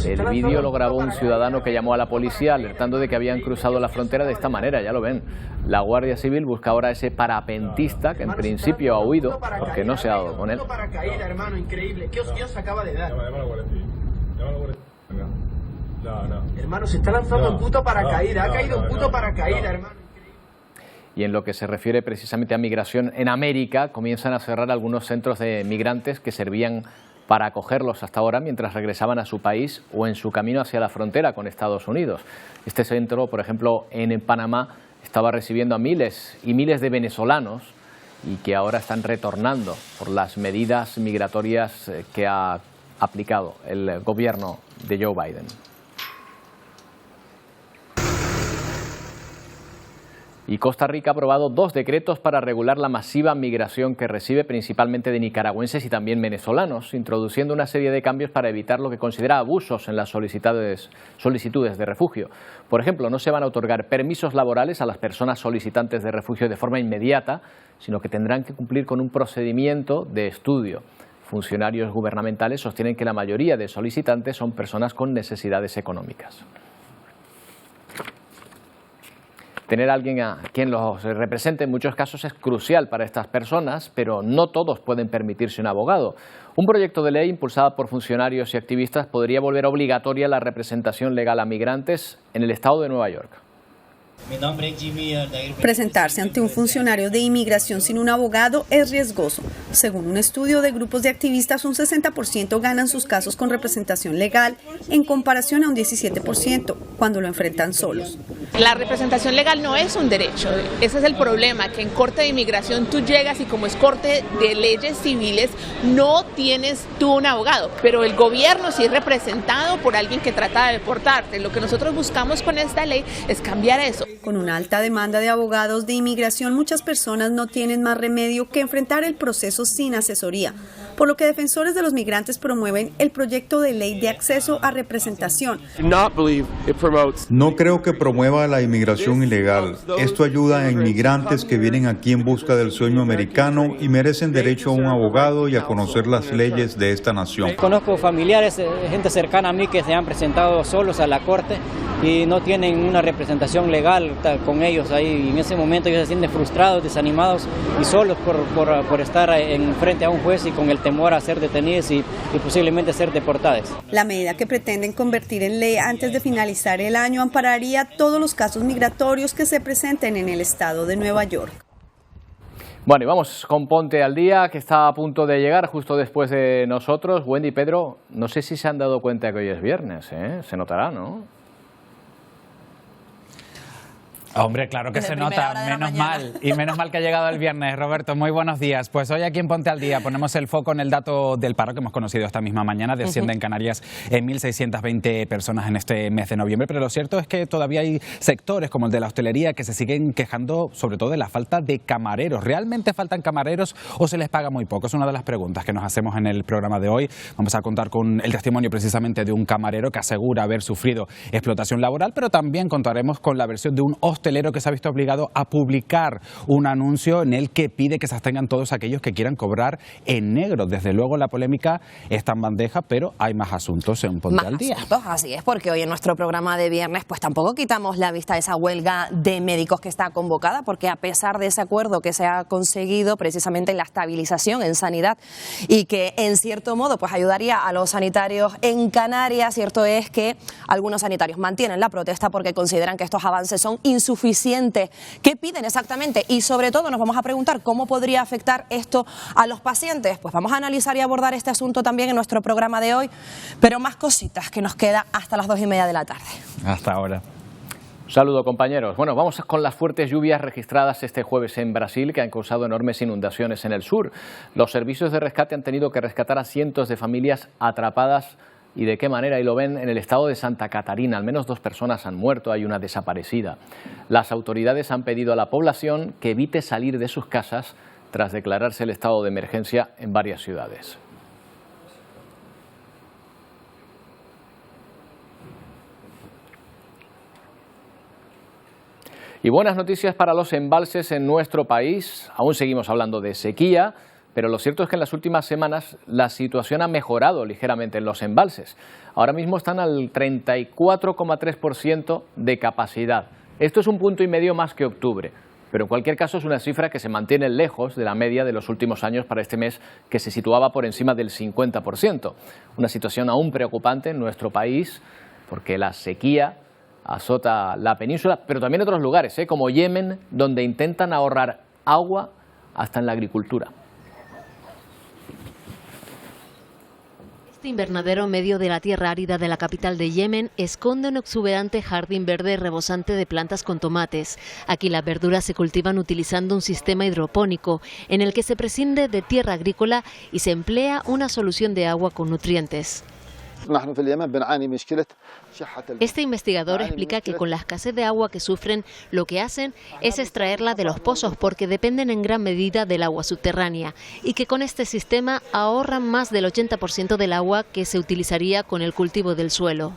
El vídeo lo grabó un ciudadano que llamó a la policía alertando de que habían cruzado la frontera de esta manera, ya lo ven. La Guardia Civil busca ahora a ese parapentista que en principio ha huido porque no se ha dado con él. Hermano, se está lanzando un puto paracaídas, ha caído un puto paracaídas, hermano. Y en lo que se refiere precisamente a migración en América, comienzan a cerrar algunos centros de migrantes que servían para acogerlos hasta ahora mientras regresaban a su país o en su camino hacia la frontera con Estados Unidos. Este centro, por ejemplo, en Panamá, estaba recibiendo a miles y miles de venezolanos y que ahora están retornando por las medidas migratorias que ha aplicado el gobierno de Joe Biden. Y Costa Rica ha aprobado 2 decretos para regular la masiva migración que recibe principalmente de nicaragüenses y también venezolanos, introduciendo una serie de cambios para evitar lo que considera abusos en las solicitudes de refugio. Por ejemplo, no se van a otorgar permisos laborales a las personas solicitantes de refugio de forma inmediata, sino que tendrán que cumplir con un procedimiento de estudio. Funcionarios gubernamentales sostienen que la mayoría de solicitantes son personas con necesidades económicas. Tener a alguien a quien los represente en muchos casos es crucial para estas personas, pero no todos pueden permitirse un abogado. Un proyecto de ley impulsado por funcionarios y activistas podría volver obligatoria la representación legal a migrantes en el estado de Nueva York. Mi nombre es Jimmy. Presentarse ante un funcionario de inmigración sin un abogado es riesgoso. Según un estudio de grupos de activistas, un 60% ganan sus casos con representación legal en comparación a un 17% cuando lo enfrentan solos. La representación legal no es un derecho. Ese es el problema, que en corte de inmigración tú llegas y como es corte de leyes civiles no tienes tú un abogado, pero el gobierno sí es representado por alguien que trata de deportarte. Lo que nosotros buscamos con esta ley es cambiar eso. Con una alta demanda de abogados de inmigración, muchas personas no tienen más remedio que enfrentar el proceso sin asesoría. por lo que defensores de los migrantes promueven el proyecto de ley de acceso a representación. No creo que promueva la inmigración ilegal. Esto ayuda a inmigrantes que vienen aquí en busca del sueño americano y merecen derecho a un abogado y a conocer las leyes de esta nación. Conozco familiares, gente cercana a mí que se han presentado solos a la corte y no tienen una representación legal con ellos ahí. En ese momento ellos se sienten frustrados, desanimados y solos por estar en frente a un juez y con el temor a ser detenidos y posiblemente ser deportados. La medida que pretenden convertir en ley antes de finalizar el año ampararía todos los casos migratorios que se presenten en el estado de Nueva York. Bueno, y vamos con Ponte al Día, que está a punto de llegar justo después de nosotros. Wendy y Pedro, no sé si se han dado cuenta de que hoy es viernes, ¿eh? Se notará, ¿no? Hombre, claro que se nota, menos mal. Y menos mal que ha llegado el viernes. Roberto, muy buenos días. Pues hoy aquí en Ponte al Día ponemos el foco en el dato del paro que hemos conocido esta misma mañana. Desciende en Canarias en 1.620 personas en este mes de noviembre. Pero lo cierto es que todavía hay sectores como el de la hostelería que se siguen quejando sobre todo de la falta de camareros. ¿Realmente faltan camareros o se les paga muy poco? Es una de las preguntas que nos hacemos en el programa de hoy. Vamos a contar con el testimonio precisamente de un camarero que asegura haber sufrido explotación laboral, pero también contaremos con la versión de un hostelero que se ha visto obligado a publicar un anuncio en el que pide que se abstengan todos aquellos que quieran cobrar en negro. Desde luego la polémica está en bandeja, pero hay más asuntos en Ponte al Día. Así es, porque hoy en nuestro programa de viernes pues tampoco quitamos la vista a esa huelga de médicos que está convocada, porque a pesar de ese acuerdo que se ha conseguido precisamente en la estabilización en sanidad y que en cierto modo pues ayudaría a los sanitarios en Canarias, cierto es que algunos sanitarios mantienen la protesta porque consideran que estos avances son insuficientes. ¿Qué piden exactamente? Y sobre todo nos vamos a preguntar cómo podría afectar esto a los pacientes. Pues vamos a analizar y abordar este asunto también en nuestro programa de hoy, pero más cositas que nos queda hasta las 2:30 de la tarde. Hasta ahora. Un saludo, compañeros. Bueno, vamos con las fuertes lluvias registradas este jueves en Brasil, que han causado enormes inundaciones en el sur. Los servicios de rescate han tenido que rescatar a cientos de familias atrapadas. ¿Y de qué manera? Y lo ven en el estado de Santa Catarina. Al menos 2 personas han muerto, hay una desaparecida. Las autoridades han pedido a la población que evite salir de sus casas tras declararse el estado de emergencia en varias ciudades. Y buenas noticias para los embalses en nuestro país. Aún seguimos hablando de sequía, pero lo cierto es que en las últimas semanas la situación ha mejorado ligeramente en los embalses. Ahora mismo están al 34,3% de capacidad. Esto es 1,5 puntos más que octubre, pero en cualquier caso es una cifra que se mantiene lejos de la media de los últimos años para este mes, que se situaba por encima del 50%. Una situación aún preocupante en nuestro país, porque la sequía azota la península, pero también otros lugares, como Yemen, donde intentan ahorrar agua hasta en la agricultura. Este invernadero medio de la tierra árida de la capital de Yemen esconde un exuberante jardín verde rebosante de plantas con tomates. Aquí las verduras se cultivan utilizando un sistema hidropónico en el que se prescinde de tierra agrícola y se emplea una solución de agua con nutrientes. Este investigador explica que con la escasez de agua que sufren, lo que hacen es extraerla de los pozos porque dependen en gran medida del agua subterránea y que con este sistema ahorran más del 80% del agua que se utilizaría con el cultivo del suelo.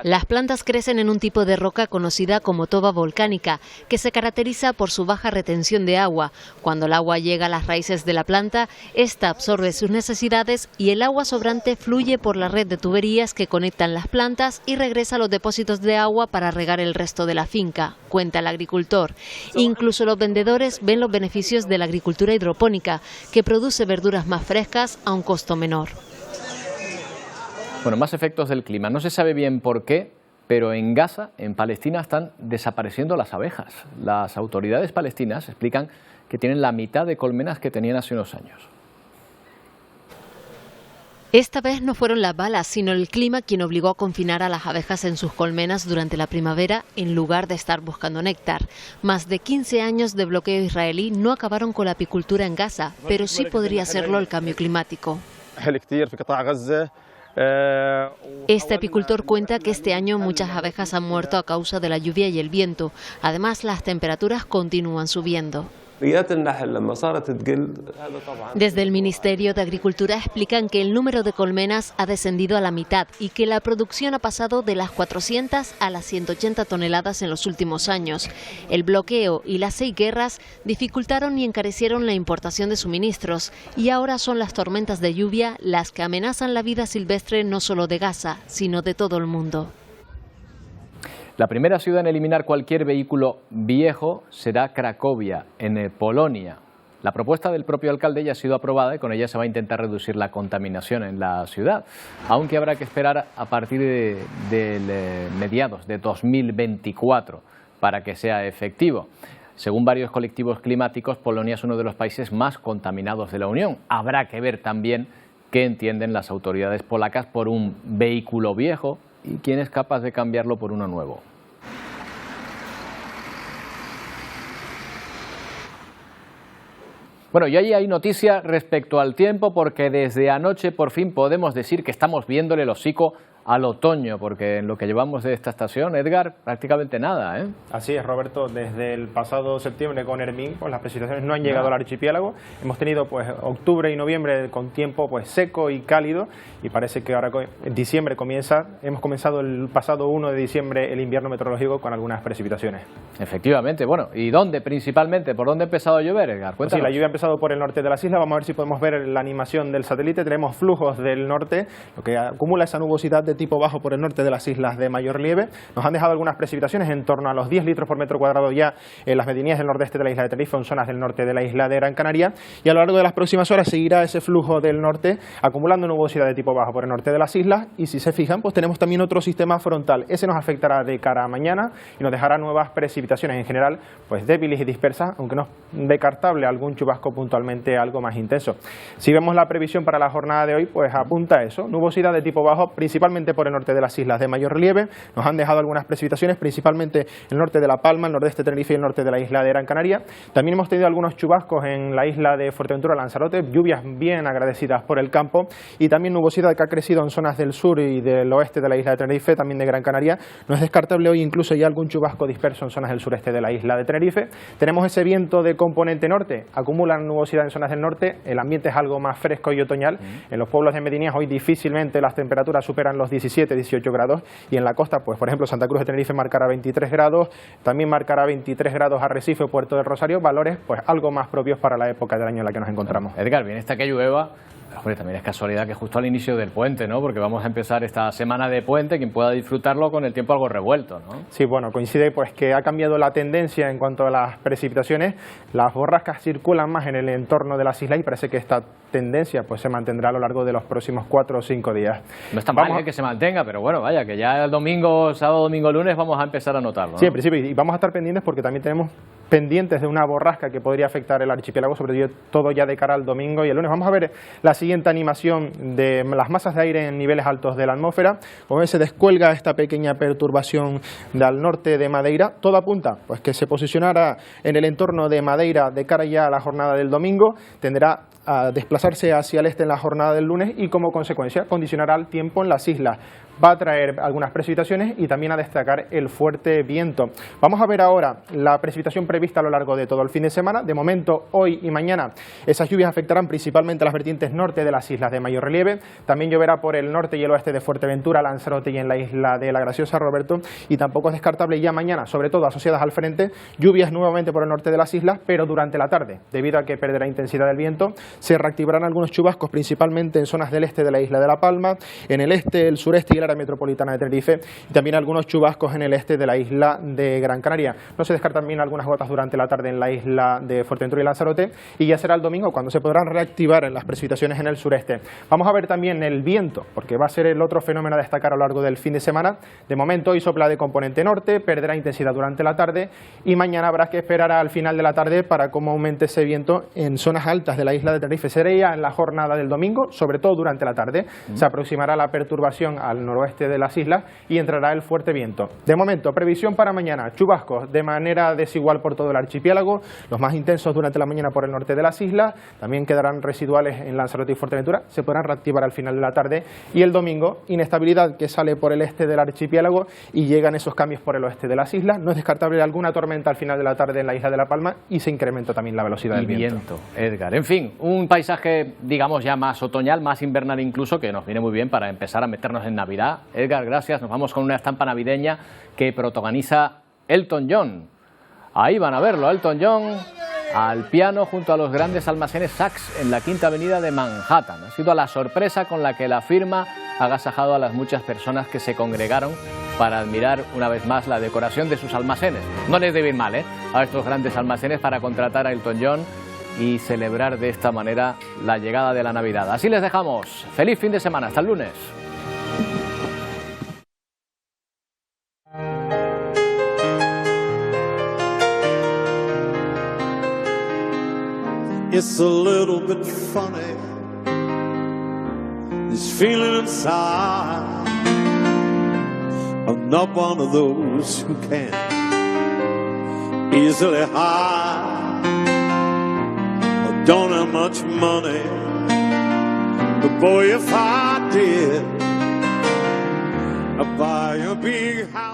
Las plantas crecen en un tipo de roca conocida como toba volcánica, que se caracteriza por su baja retención de agua. Cuando el agua llega a las raíces de la planta, esta absorbe sus necesidades y el agua sobrante fluye por la red de tuberías que conectan las plantas y regresa a los depósitos de agua para regar el resto de la finca, cuenta el agricultor. Incluso los vendedores ven los beneficios de la agricultura hidropónica, que produce verduras más frescas a un costo menor. Bueno, más efectos del clima. No se sabe bien por qué, pero en Gaza, en Palestina, están desapareciendo las abejas. Las autoridades palestinas explican que tienen la mitad de colmenas que tenían hace unos años. Esta vez no fueron las balas, sino el clima quien obligó a confinar a las abejas en sus colmenas durante la primavera en lugar de estar buscando néctar. Más de 15 años de bloqueo israelí no acabaron con la apicultura en Gaza, pero sí podría hacerlo el cambio climático. Este apicultor cuenta que este año muchas abejas han muerto a causa de la lluvia y el viento. Además, las temperaturas continúan subiendo. Desde el Ministerio de Agricultura explican que el número de colmenas ha descendido a la mitad y que la producción ha pasado de las 400 a las 180 toneladas en los últimos años. El bloqueo y las 6 guerras dificultaron y encarecieron la importación de suministros y ahora son las tormentas de lluvia las que amenazan la vida silvestre no solo de Gaza, sino de todo el mundo. La primera ciudad en eliminar cualquier vehículo viejo será Cracovia, en Polonia. La propuesta del propio alcalde ya ha sido aprobada y con ella se va a intentar reducir la contaminación en la ciudad, aunque habrá que esperar a partir de mediados de 2024 para que sea efectivo. Según varios colectivos climáticos, Polonia es uno de los países más contaminados de la Unión. Habrá que ver también qué entienden las autoridades polacas por un vehículo viejo y quién es capaz de cambiarlo por uno nuevo. Bueno, y ahí hay noticia respecto al tiempo porque desde anoche por fin podemos decir que estamos viéndole el hocico al otoño, porque en lo que llevamos de esta estación, Edgar, prácticamente nada, ¿eh? Así es, Roberto, desde el pasado septiembre con Hermín, pues las precipitaciones no han llegado al archipiélago. Hemos tenido pues octubre y noviembre con tiempo pues seco y cálido y parece que ahora en diciembre hemos comenzado el pasado 1 de diciembre el invierno meteorológico con algunas precipitaciones. Efectivamente, bueno, ¿y dónde principalmente? ¿Por dónde ha empezado a llover, Edgar? Pues sí, la lluvia ha empezado por el norte de las islas, vamos a ver si podemos ver la animación del satélite. Tenemos flujos del norte, lo que acumula esa nubosidad de tipo bajo por el norte de las islas de mayor relieve. Nos han dejado algunas precipitaciones en torno a los 10 litros por metro cuadrado ya en las medianías del nordeste de la isla de Tenerife, en zonas del norte de la isla de Gran Canaria, y a lo largo de las próximas horas seguirá ese flujo del norte acumulando nubosidad de tipo bajo por el norte de las islas, y si se fijan pues tenemos también otro sistema frontal. Ese nos afectará de cara a mañana y nos dejará nuevas precipitaciones en general pues débiles y dispersas, aunque no es descartable algún chubasco puntualmente algo más intenso. Si vemos la previsión para la jornada de hoy, pues apunta a eso, nubosidad de tipo bajo principalmente por el norte de las islas de mayor relieve. Nos han dejado algunas precipitaciones, principalmente el norte de La Palma, el nordeste de Tenerife y el norte de la isla de Gran Canaria. También hemos tenido algunos chubascos en la isla de Fuerteventura, Lanzarote, lluvias bien agradecidas por el campo, y también nubosidad que ha crecido en zonas del sur y del oeste de la isla de Tenerife, también de Gran Canaria. No es descartable hoy incluso ya algún chubasco disperso en zonas del sureste de la isla de Tenerife. Tenemos ese viento de componente norte, acumulan nubosidad en zonas del norte, el ambiente es algo más fresco y otoñal. En los pueblos de medianías hoy difícilmente las temperaturas superan los 17-18 grados, y en la costa, pues por ejemplo Santa Cruz de Tenerife marcará 23 grados, también marcará 23 grados Arrecife o Puerto del Rosario, valores pues algo más propios para la época del año en la que nos encontramos. Edgar, bien está que llueva. Hombre, también es casualidad que justo al inicio del puente, ¿no? Porque vamos a empezar esta semana de puente, quien pueda disfrutarlo con el tiempo algo revuelto, ¿no? Sí, bueno, coincide pues que ha cambiado la tendencia en cuanto a las precipitaciones. Las borrascas circulan más en el entorno de las islas y parece que esta tendencia pues se mantendrá a lo largo de los próximos 4 o 5 días. No es tan mal que se mantenga, pero bueno, vaya, que ya el domingo, sábado, domingo, lunes vamos a empezar a notarlo, ¿no? Sí, en principio, y vamos a estar pendientes porque también tenemos pendientes de una borrasca que podría afectar el archipiélago, sobre todo ya de cara al domingo y el lunes. Vamos a ver la siguiente animación de las masas de aire en niveles altos de la atmósfera. Como se descuelga esta pequeña perturbación al norte de Madeira, todo apunta pues que se posicionará en el entorno de Madeira de cara ya a la jornada del domingo, tenderá a desplazarse hacia el este en la jornada del lunes y como consecuencia condicionará el tiempo en las islas. Va a traer algunas precipitaciones y también a destacar el fuerte viento. Vamos a ver ahora la precipitación prevista a lo largo de todo el fin de semana. De momento, hoy y mañana, esas lluvias afectarán principalmente a las vertientes norte de las islas de mayor relieve. También lloverá por el norte y el oeste de Fuerteventura, Lanzarote y en la isla de La Graciosa, Roberto. Y tampoco es descartable ya mañana, sobre todo asociadas al frente, lluvias nuevamente por el norte de las islas, pero durante la tarde, debido a que perderá intensidad del viento, se reactivarán algunos chubascos, principalmente en zonas del este de la isla de La Palma, en el este, el sureste y el área metropolitana de Tenerife, y también algunos chubascos en el este de la isla de Gran Canaria. No se descartan también algunas gotas durante la tarde en la isla de Fuerteventura y Lanzarote, y ya será el domingo cuando se podrán reactivar las precipitaciones en el sureste. Vamos a ver también el viento, porque va a ser el otro fenómeno a destacar a lo largo del fin de semana. De momento hoy sopla de componente norte, perderá intensidad durante la tarde, y mañana habrá que esperar al final de la tarde para cómo aumente ese viento en zonas altas de la isla de Tenerife. Sería en la jornada del domingo, sobre todo durante la tarde. Se aproximará la perturbación al noroeste noroeste de las islas y entrará el fuerte viento. De momento, previsión para mañana, chubascos de manera desigual por todo el archipiélago, los más intensos durante la mañana por el norte de las islas, también quedarán residuales en Lanzarote y Fuerteventura, se podrán reactivar al final de la tarde, y el domingo, inestabilidad que sale por el este del archipiélago y llegan esos cambios por el oeste de las islas. No es descartable alguna tormenta al final de la tarde en la isla de La Palma y se incrementa también la velocidad del viento. Edgar. En fin, un paisaje, digamos, ya más otoñal, más invernal incluso, que nos viene muy bien para empezar a meternos en Navidad. Edgar, gracias. Nos vamos con una estampa navideña que protagoniza Elton John. Ahí van a verlo, Elton John al piano junto a los grandes almacenes Saks en la Quinta Avenida de Manhattan. Ha sido la sorpresa con la que la firma ha agasajado a las muchas personas que se congregaron para admirar una vez más la decoración de sus almacenes. No les debe ir mal, a estos grandes almacenes para contratar a Elton John y celebrar de esta manera la llegada de la Navidad. Así les dejamos. Feliz fin de semana. Hasta el lunes. It's a little bit funny, this feeling inside. I'm not one of those who can easily hide. I don't have much money, but boy, if I did, I'd buy a big house.